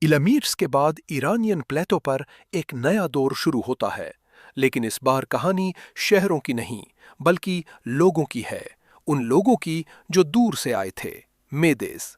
इलामीर्स के बाद ईरानियन प्लेटो पर एक नया दौर शुरू होता है, लेकिन इस बार कहानी शहरों की नहीं, बल्कि लोगों की है। उन लोगों की जो दूर से आए थे। मेदेस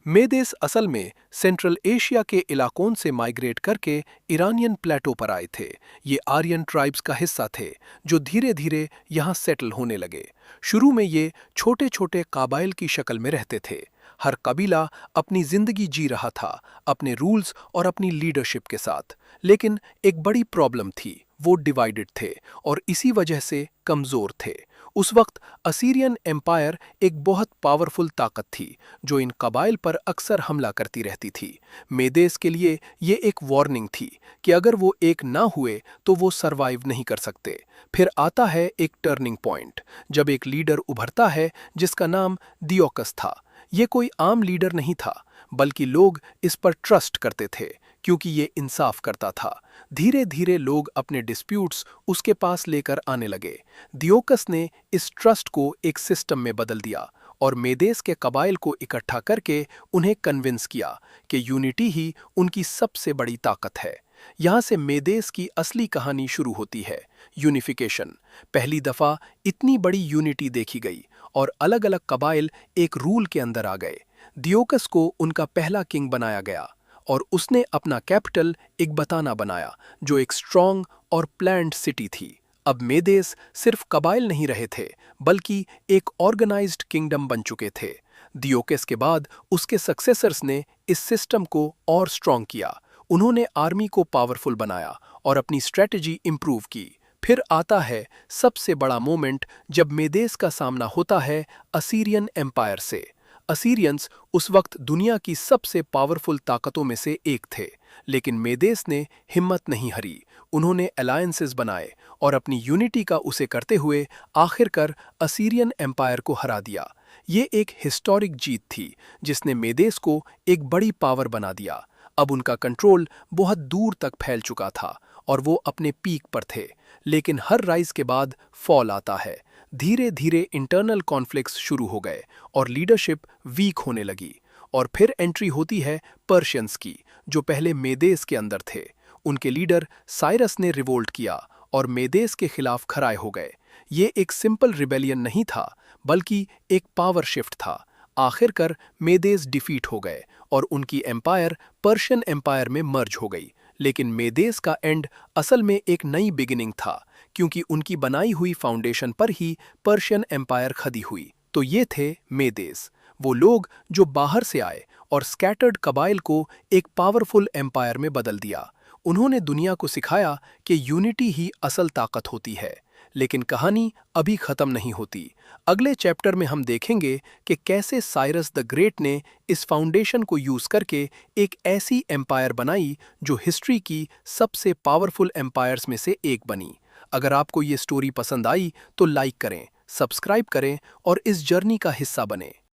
मेदेस असल में सेंट्रल एशिया के इलाकों से माइग्रेट करके ईरानियन प्लेटो पर आए थे। ये आर्यन ट्राइब्स का हिस्सा थे जो धीरे धीरे यहाँ सेटल होने लगे। शुरू में ये छोटे छोटे काबाइल की शक्ल में रहते थे। हर कबीला अपनी जिंदगी जी रहा था, अपने रूल्स और अपनी लीडरशिप के साथ। लेकिन एक बड़ी प्रॉब्लम थी, वो डिवाइडेड थे और इसी वजह से कमज़ोर थे। उस वक्त असीरियन एम्पायर एक बहुत पावरफुल ताकत थी जो इन कबाइल पर अक्सर हमला करती रहती थी। मेदेस के लिए ये एक वार्निंग थी कि अगर वो एक ना हुए तो वो सरवाइव नहीं कर सकते। फिर आता है एक टर्निंग पॉइंट, जब एक लीडर उभरता है जिसका नाम दियोकस था। ये कोई आम लीडर नहीं था, बल्कि लोग इस पर ट्रस्ट करते थे क्योंकि ये इंसाफ करता था। धीरे धीरे लोग अपने डिस्प्यूट्स उसके पास लेकर आने लगे। दियोकस ने इस ट्रस्ट को एक सिस्टम में बदल दिया और मेदेस के कबाइल को इकट्ठा करके उन्हें कन्विंस किया कि यूनिटी ही उनकी सबसे बड़ी ताकत है। यहाँ से मेदेस की असली कहानी शुरू होती है, यूनिफिकेशन। पहली दफा इतनी बड़ी यूनिटी देखी गई और अलग अलग कबाइल एक रूल के अंदर आ गए। दियोकस को उनका पहला किंग बनाया गया और उसने अपना कैपिटल इकबताना बनाया, जो एक स्ट्रॉन्ग और प्लान्ड सिटी थी। अब मेदेस सिर्फ कबाइल नहीं रहे थे, बल्कि एक ऑर्गेनाइज्ड किंगडम बन चुके थे। दियोकस के बाद उसके सक्सेसर्स ने इस सिस्टम को और स्ट्रॉन्ग किया। उन्होंने आर्मी को पावरफुल बनाया और अपनी स्ट्रेटजी इंप्रूव की। फिर आता है सबसे बड़ा मोमेंट, जब मेदेस का सामना होता है असीरियन एम्पायर से। असीरियंस उस वक्त दुनिया की सबसे पावरफुल ताकतों में से एक थे, लेकिन मेदेस ने हिम्मत नहीं हारी। उन्होंने अलायंसेस बनाए और अपनी यूनिटी का उसे करते हुए आखिरकार असीरियन एम्पायर को हरा दिया। ये एक हिस्टोरिक जीत थी जिसने मेदेस को एक बड़ी पावर बना दिया। अब उनका कंट्रोल बहुत दूर तक फैल चुका था और वो अपने पीक पर थे। लेकिन हर राइज के बाद फॉल आता है। धीरे धीरे इंटरनल कॉन्फ्लिक्ट्स शुरू हो गए और लीडरशिप वीक होने लगी। और फिर एंट्री होती है पर्शियंस की, जो पहले मेदेस के अंदर थे। उनके लीडर साइरस ने रिवोल्ट किया और मेदेस के खिलाफ खड़े हो गए। ये एक सिंपल रिबेलियन नहीं था, बल्कि एक पावर शिफ्ट था। आखिरकार मेदेस डिफीट हो गए और उनकी एम्पायर पर्शियन एम्पायर में मर्ज हो गई। लेकिन मेदेस का एंड असल में एक नई बिगिनिंग था, क्योंकि उनकी बनाई हुई फाउंडेशन पर ही पर्शियन एम्पायर खड़ी हुई। तो ये थे मेदेस, वो लोग जो बाहर से आए और स्कैटर्ड कबाइल को एक पावरफुल एम्पायर में बदल दिया। उन्होंने दुनिया को सिखाया कि यूनिटी ही असल ताकत होती है। लेकिन कहानी अभी खत्म नहीं होती। अगले चैप्टर में हम देखेंगे कि कैसे साइरस द ग्रेट ने इस फाउंडेशन को यूज करके एक ऐसी एम्पायर बनाई जो हिस्ट्री की सबसे पावरफुल एम्पायर्स में से एक बनी। अगर आपको ये स्टोरी पसंद आई तो लाइक करें, सब्सक्राइब करें और इस जर्नी का हिस्सा बने।